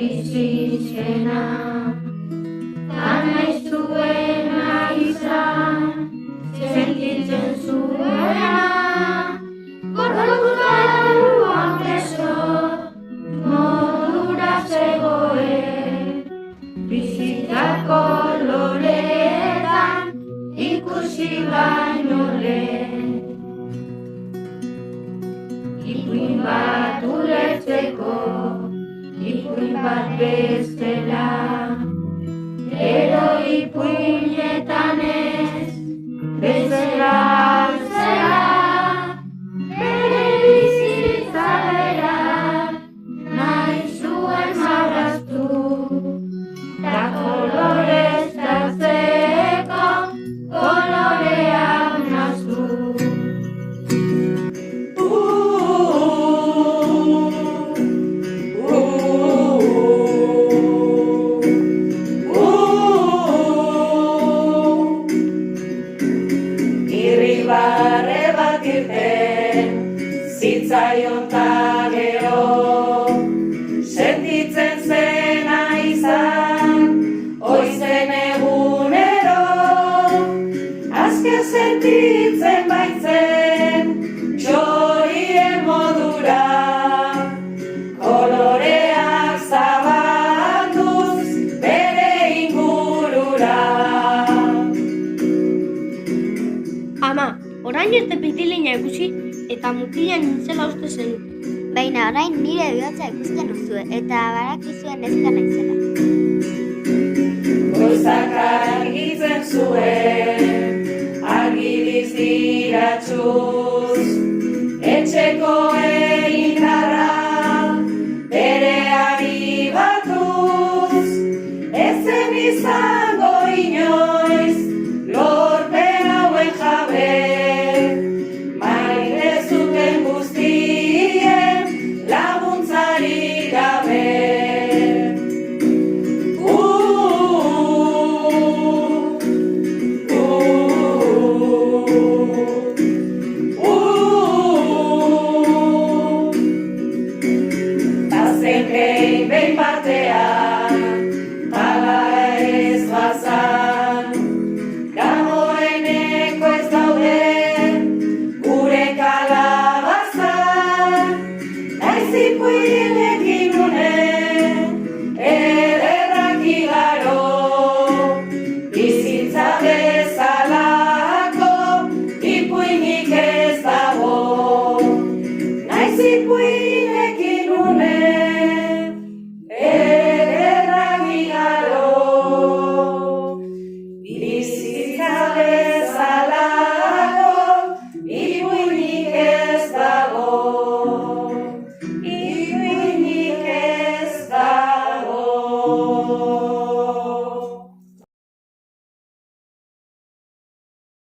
bizitzena. Nahi zuena izan, sentitzen zuena, gorrotaruan preso, modura zegoen, bizitzako koloreetan ikusi baino lehen. Ipuin bat ulertzeko, ipuin bat bestela, ero ipuinetan ez, bezala zela, bere bizitza bera, nahi zuen marraztu, da kolorez tartzeko, koloreak naztu. Irribarre bat irten, zitzaion ta gero, sentitzen zena izan, oizen egunero, azken sentitzen baitzen, txorien modura, koloreak zabalduz bere ingurura. Ama, orain ez pitilina ikusi eta mutilan nintzela uste zenut. Baina orain nire bihotza ikusten duzue eta barakizuen neska naizela. Goizak argitzen zuen, argibiz diratsuz, etxeko egindarra, bere ari batuz, ezen izango inoiz, lorpen hauen jabe, maite zuten guztien laguntzarik gabe. Bazenkein behin batean, bala ez bazan, dagoeneko ez daude gure kalabazan, naiz ipuinekin unen, ederrak igaro, bizitza bezalako ipuinik ez dago, naiz ipuinekin unen, ederrak igaro, bizitza bezalako.